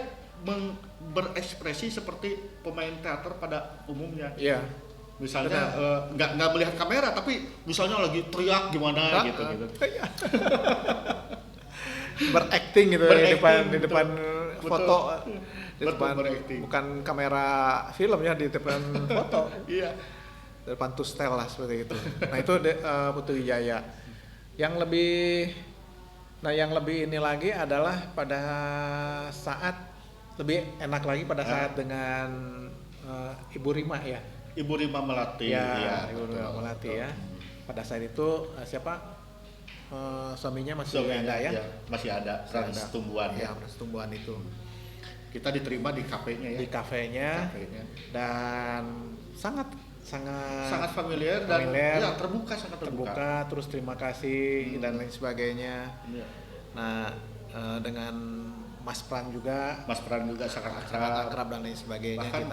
berekspresi seperti pemain teater pada umumnya. Iya. Misalnya nggak melihat kamera tapi misalnya lagi teriak gimana gitu. Iya. Berakting gitu di depan foto. Di depan bukan kamera film ya, di depan foto. Iya. Di depan tustel lah seperti itu. Nah itu Putu Wijaya. Yang lebih ini lagi adalah pada saat lebih enak lagi pada saat dengan Ibu Rima ya. Ibu Rima Melati. Ya, Ibu Rima Melati ya. Pada saat itu siapa? Suaminya masih ada ya? Masih ada, Frans Tumbuhan ya. Frans Tumbuhan itu. Kita diterima di kafenya ya. Di kafenya. Dan sangat familiar dan ya, sangat terbuka. Terus terima kasih dan lain sebagainya. Ya. Nah, dengan Mas Pran juga sangat akrab dan lain sebagainya. Bahkan,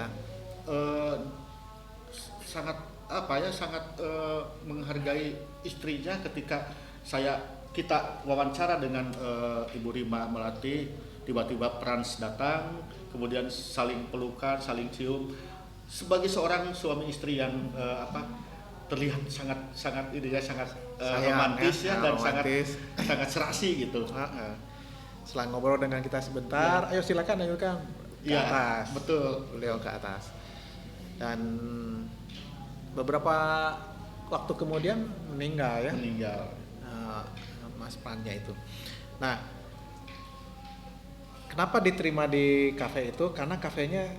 kita sangat menghargai istrinya ketika kita wawancara dengan Ibu Rima Melati, tiba-tiba Frans datang, kemudian saling pelukan, saling cium. Sebagai seorang suami istri yang terlihat sangat romantis ya, dan romantis. sangat serasi gitu. Setelah ngobrol dengan kita sebentar, ayo silakan Kang ke atas. Betul, beliau ke atas. Dan beberapa waktu kemudian meninggal. Mas Pranja itu. Nah, kenapa diterima di kafe itu? Karena kafenya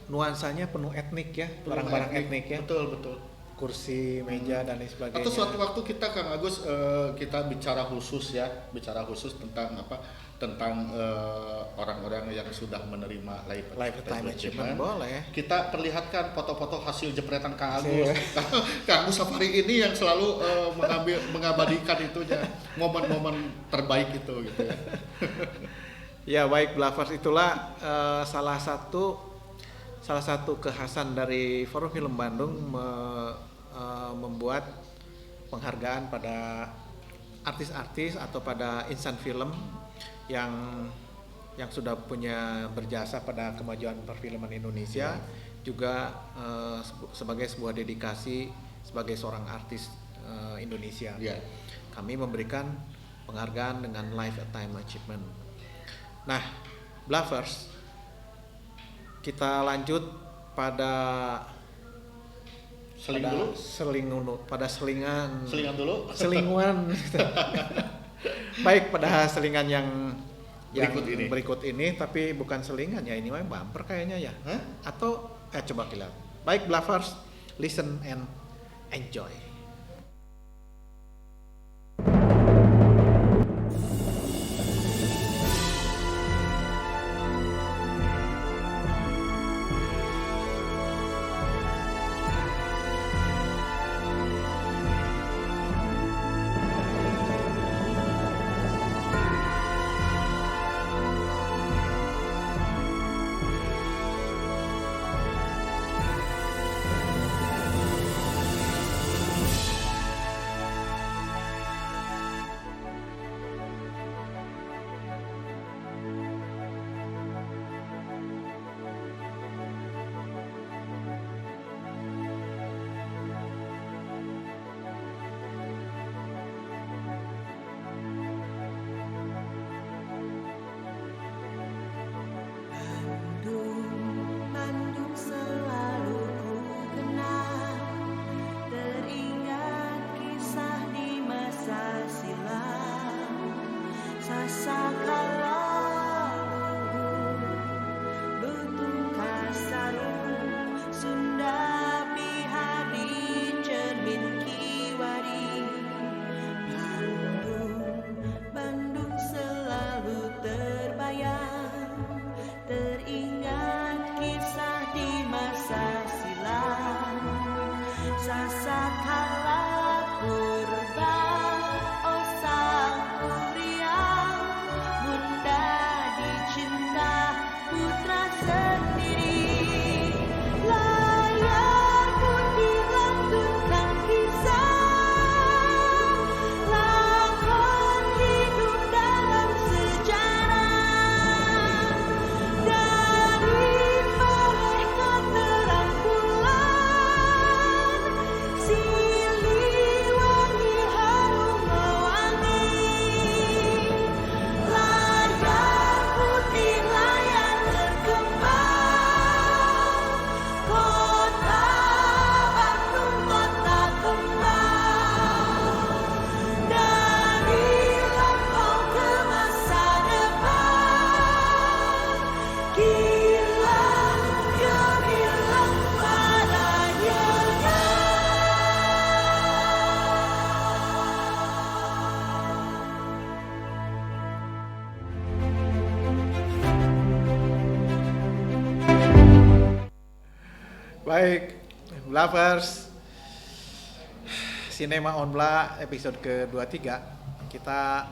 nuansanya penuh etnik ya, barang-barang etnik ya. Betul. Kursi, meja dan lain sebagainya. Atau suatu waktu kita Kang Agus kita bicara khusus tentang orang-orang yang sudah menerima lifetime achievement. Boleh. Kita perlihatkan foto-foto hasil jepretan Kang Agus. Kang Agus Safari ini yang selalu mengabadikan itunya, momen-momen terbaik itu gitu ya. Ya baik, Blavers, itulah salah satu kekhasan dari Forum Film Bandung membuat penghargaan pada artis-artis atau pada insan film yang sudah punya berjasa pada kemajuan perfilman Indonesia, juga sebagai sebuah dedikasi sebagai seorang artis Indonesia. Kami memberikan penghargaan dengan Lifetime Achievement. Nah, Blavers, kita lanjut pada selinguan. Baik, pada selingan yang berikut ini, tapi bukan selingan ya, ini memang bumper kayaknya ya. Atau coba kita lihat. Baik, Blavers, listen and enjoy. Baik, Blavers, Cinema on Bla episode ke-23 kita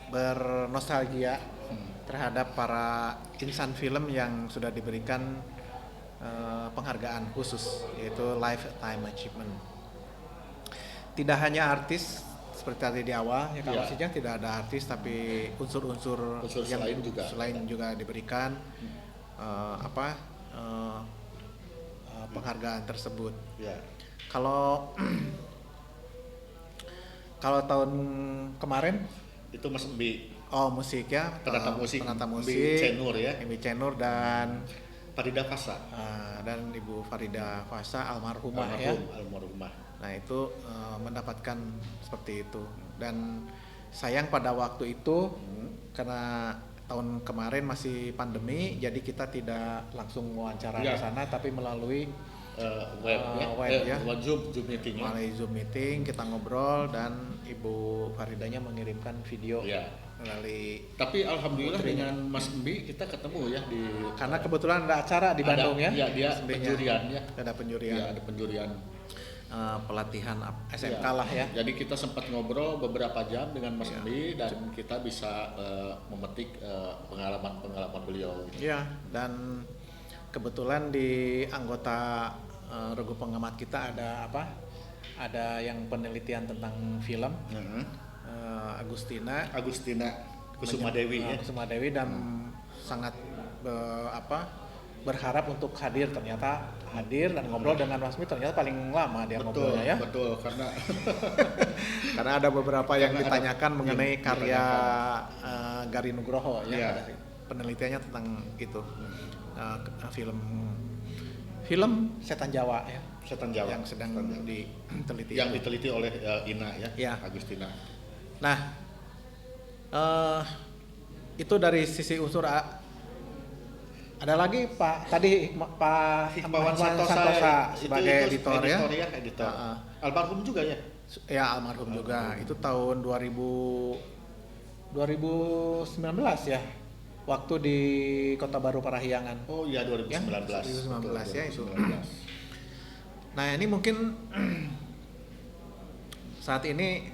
bernostalgia terhadap para insan film yang sudah diberikan penghargaan khusus yaitu Lifetime Achievement. Tidak hanya artis seperti tadi di awal ya Kak Masijang, tidak ada artis tapi unsur-unsur yang selain juga diberikan penghargaan tersebut. Ya. Kalau tahun kemarin Itu Mas Embi. Oh, musik ya. Penata musik. Embi Cenur ya. Embi Cenur dan Farida Fasa. Dan Ibu Farida Fasa almarhumah ya. Almarhumah. Nah, itu mendapatkan seperti itu. Dan sayang pada waktu itu karena tahun kemarin masih pandemi, jadi kita tidak langsung wawancara ke sana tapi melalui web ya. Zoom meeting ya. Melalui Zoom meeting kita ngobrol dan Ibu Faridanya mengirimkan video melalui. Tapi alhamdulillah dengan Mas Embi kita ketemu ya karena kebetulan ada acara di Bandung ya. Iya, dia penjurian ya. Ada penjurian. Iya, ada penjurian. Pelatihan SMK lah ya. Jadi kita sempat ngobrol beberapa jam dengan Mas Embi dan kita bisa memetik pengalaman beliau. Iya, dan kebetulan di anggota regu pengamat kita ada ada yang penelitian tentang film. Agustina Kusuma Dewi ya. Kusuma Dewi dan sangat berharap untuk hadir dan ngobrol dengan Mas Mi, ternyata paling lama dia ngobrolnya ya. Betul, karena ada beberapa yang ditanyakan mengenai karya Gari Nugroho ya. Penelitiannya tentang itu. Film Setan Jawa ya. Setan Jawa yang sedang diteliti. Yang diteliti oleh Ina ya. Agustina. Nah, itu dari sisi unsur. Ada lagi Pak Hikmawan Santosa sebagai editor ya. Almarhum juga ya. Ya, almarhum juga. Itu tahun 2019 ya. Waktu di Kota Baru Parahyangan. Oh iya, 2019. Ya, 2019 ya itu. Nah, ini mungkin saat ini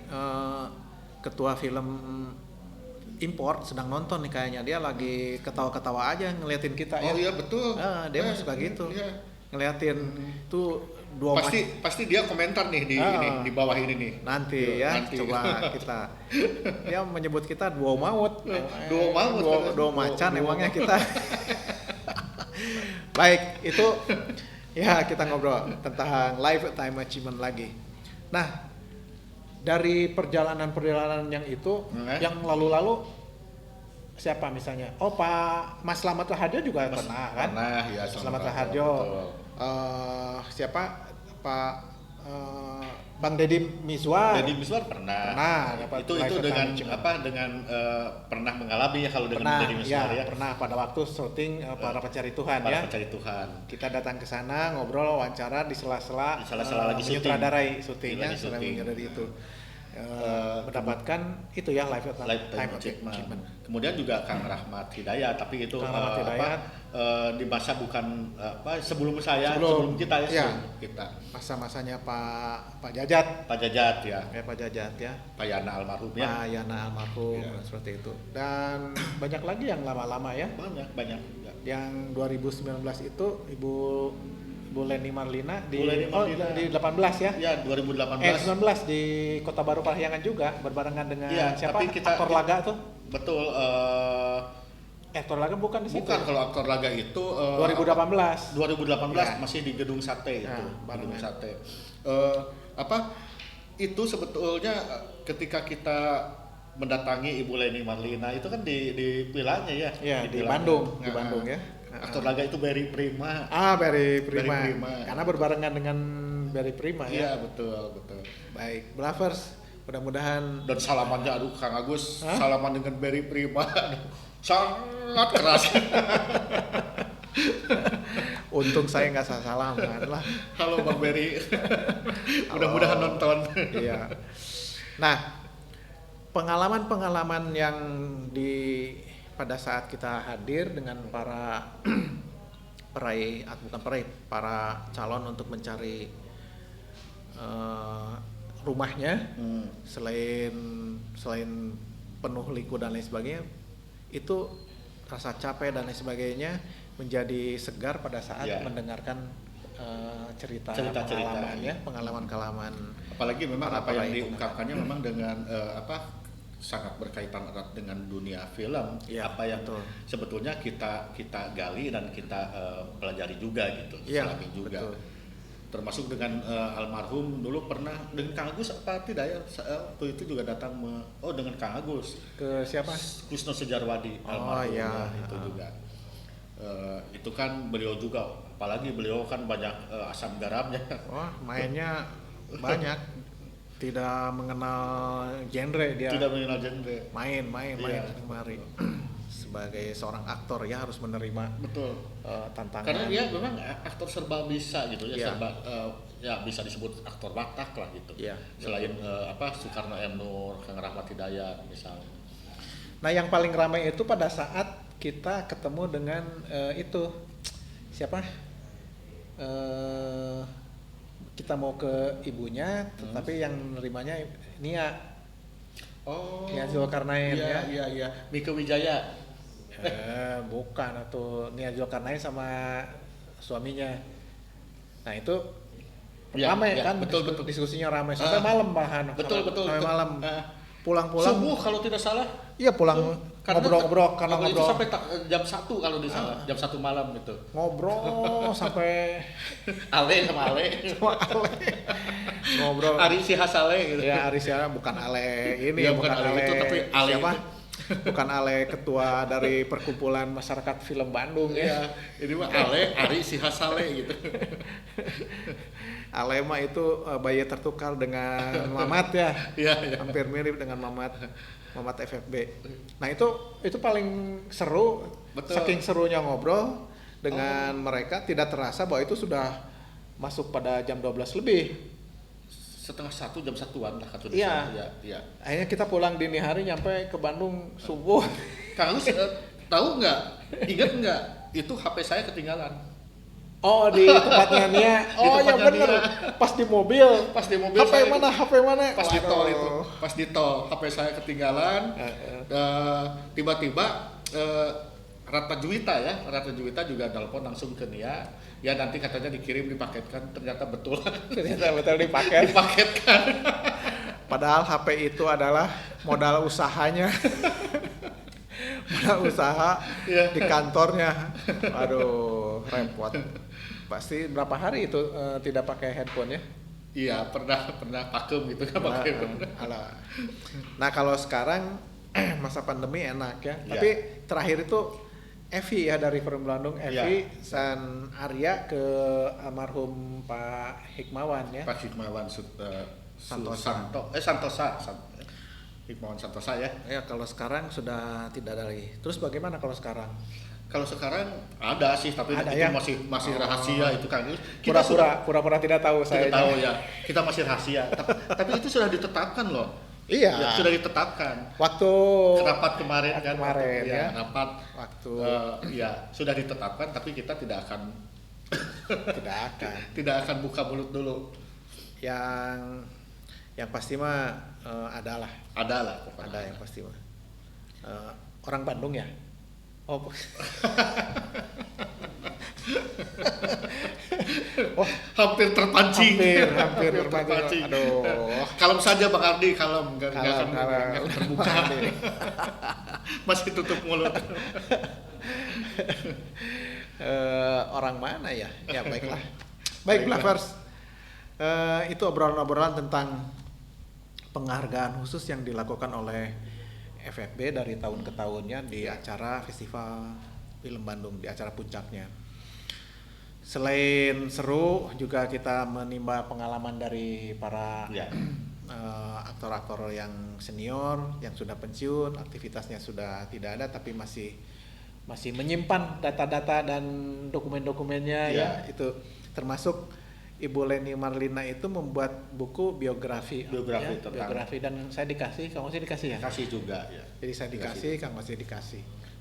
ketua film import sedang nonton nih kayaknya, dia lagi ketawa-ketawa aja ngeliatin kita ya. Oh iya betul. Dia suka gitu. Iya. Ngeliatin tuh pasti dia komentar nih di bawah ini nih. Nanti coba kita. Dia menyebut kita duo maut. Duo macan emangnya kita. Baik, itu ya kita ngobrol tentang Lifetime Achievement lagi. Nah, dari perjalanan yang itu, yang lalu-lalu siapa misalnya? Oh, Pak Mas Slamet Raharjo juga pernah kan? Pernah ya. Slamet Raharjo. Siapa? Pak Bang Deddy Mizwar. Deddy Mizwar pernah. Itu dengan pernah mengalami ya kalau dengan Deddy Mizwar ya. Pernah pada waktu syuting Para Pencari Tuhan ya. Pencari Tuhan. Kita datang ke sana ngobrol, wawancara di sela-sela lagi menyutradarai syutingnya, menyutradarai itu. Mendapatkan itu ya Lifetime Achievement. Kemudian juga Kang Rahmat Hidayat, tapi itu di masa bukan sebelum kita ya. Masa-masanya Pak Jajat ya. Pak Jajat ya. Pak Yana almarhum ya. Seperti itu. Dan banyak lagi yang lama-lama ya. Banyak. Yang 2019 itu Ibu Leni Marlina di 18 ya? Ya, 2018. 19 di Kota Baru Parahyangan juga berbarengan dengan siapa? Aktor laga tuh? Betul. Aktor laga bukan di situ. Bukan, kalau aktor laga itu 2018 masih di Gedung Sate itu. Gedung Sate. Itu sebetulnya ketika kita mendatangi Ibu Leni Marlina itu kan di vilanya ya. Iya, di Bandung, di Bandung ya. Aktor laga itu Berry Prima. Berry Prima. Karena berbarengan dengan Berry Prima ya. Iya, betul. Baik, Blavers, mudah-mudahan. Dan salamannya, aduh Kang Agus, salaman dengan Berry Prima. Sangat keras. Untung saya nggak salaman lah. Halo Bang Berry. Mudah-mudahan nonton. Iya. Nah, pengalaman-pengalaman yang pada saat kita hadir dengan para para calon untuk mencari rumahnya, selain penuh liku dan lain sebagainya, itu rasa capek dan lain sebagainya menjadi segar pada saat mendengarkan cerita pengalaman apalagi memang apa yang itu. diungkapkannya memang dengan sangat berkaitan erat dengan dunia film, apa yang sebetulnya kita gali dan kita pelajari juga gitu, selami juga. Betul. Termasuk dengan almarhum dulu pernah dengan Kang Agus apa tidak ya, waktu itu juga datang dengan Kang Agus ke siapa? Kusno Sejarwadi almarhum itu juga. Itu kan beliau juga, apalagi beliau kan banyak asam garamnya. Wah, mainnya banyak, tidak mengenal genre dia. Tidak mengenal genre. Main kemari. Sebagai seorang aktor ya harus menerima tantangan. Karena dia memang aktor serba bisa gitu ya, serba bisa disebut aktor batak lah gitu. Selain Soekarno M. Nur, Kang Rahmat Hidayat misalnya. Nah, yang paling ramai itu pada saat kita ketemu dengan itu siapa? Kita mau ke ibunya, tetapi yang nerimanya Nia Zulkarnain Iya. Mika Wijaya. Bukan, atau Nia Zulkarnain sama suaminya. Nah itu ramai kan, betul. Diskusinya ramai sampai malam bahan. Betul. Sampai malam. Pulang-pulang. Subuh kalau tidak salah. Iya, pulang ngobrol-ngobrol karena ngobrol. Itu sampai jam 1 kalau tidak salah, jam 1 malam gitu. Ngobrol sampai sama Ale. Ngobrol. Ari Sihasale gitu. Ya, Ari Sihasale bukan Ale ini, bukan Ale itu, tapi Ale siapa? itu. Bukan Ale, ketua dari Perkumpulan Masyarakat Film Bandung ya. Ini mah Ale Ari Sihasale gitu. Ale mah itu bayi tertukar dengan Mamat ya. Iya. Hampir mirip dengan Mamat FFB. Nah, itu paling seru. Betul. Saking serunya ngobrol dengan mereka, tidak terasa bahwa itu sudah masuk pada jam 12 lebih. Setengah 1, jam 1-an lah kata Iya. Akhirnya kita pulang dini hari, nyampe ke Bandung subuh. Kang Agus tahu nggak? Ingat nggak? Itu HP saya ketinggalan. Oh, di tempatnya Nia. Oh ya bener. Pas di mobil. HP mana? Pas di tol itu. Pas di tol, HP saya ketinggalan. Tiba-tiba Rata Juwita juga telepon langsung ke Nia. Ya nanti katanya dikirim, dipaketkan. Ternyata betul dipaketkan. Padahal HP itu adalah modal usahanya. Modal usaha di kantornya. Aduh, repot. Pasti berapa hari itu tidak pakai handphone ya? Iya, pernah pakem gitu kan pakai. Nah, kalau sekarang masa pandemi enak ya. Tapi terakhir itu Evi ya, dari Film Bandung, Evi dan Arya ke almarhum Pak Hikmawan ya. Pak Hikmawan Santosa. Hikmawan Santosa ya. Ya, kalau sekarang sudah tidak ada lagi. Terus bagaimana kalau sekarang? Kalau sekarang ada sih, tapi ada, itu ya? masih rahasia itu kan. Pura-pura tidak tahu saya. Tidak tahu ya. Kita masih rahasia. Tapi itu sudah ditetapkan loh. Iya. Ya, sudah ditetapkan. Waktu rapat kemarin kan. Rapat. Waktu. Sudah ditetapkan, tapi kita tidak akan. Tidak akan buka mulut dulu. Yang pasti mah adalah. Pokoknya. Ada yang pasti mah. Orang Bandung ya. Oh. Hampir terpancing. Hampir terpancing. Aduh. Kalem saja Bang Ardi, kalem. Enggak akan terbuka. Masih tutup mulut. Orang mana ya? Ya baiklah Vers. Itu obrolan-obrolan tentang penghargaan khusus yang dilakukan oleh FFB dari tahun ke tahunnya di acara Festival Film Bandung, di acara puncaknya. Selain seru, juga kita menimba pengalaman dari para aktor-aktor yang senior, yang sudah pensiun, aktivitasnya sudah tidak ada, tapi masih menyimpan data-data dan dokumen-dokumennya ya. Itu termasuk Ibu Leni Marlina itu membuat buku biografi dan saya dikasih, Kang Masih dikasih ya? Kasih juga ya. Jadi saya dikasih, Kang Masih dikasih.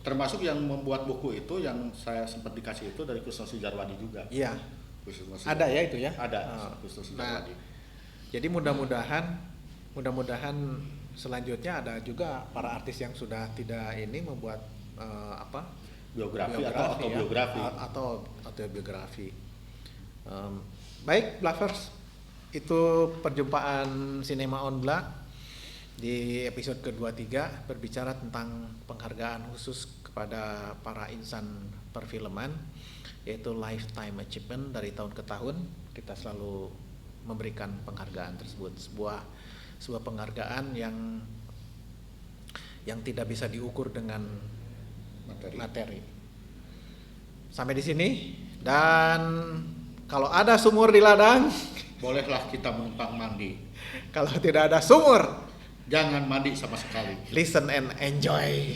Termasuk yang membuat buku itu yang saya sempat dikasih itu dari Kusno Sujarwadi juga. Iya. Kusno Ada ya itu ya? Ada, Kusno Sujarwadi. Jadi mudah-mudahan selanjutnya ada juga para artis yang sudah tidak ini membuat biografi atau autobiografi. Ya, atau autobiografi. Baik, Blavers, itu perjumpaan Cinema on Black di episode ke-23 berbicara tentang penghargaan khusus kepada para insan perfilman, yaitu Lifetime Achievement. Dari tahun ke tahun kita selalu memberikan penghargaan tersebut, sebuah penghargaan yang tidak bisa diukur dengan materi. Sampai di sini, dan kalau ada sumur di ladang, bolehlah kita menumpang mandi. Kalau tidak ada sumur, jangan mandi sama sekali. Listen and enjoy.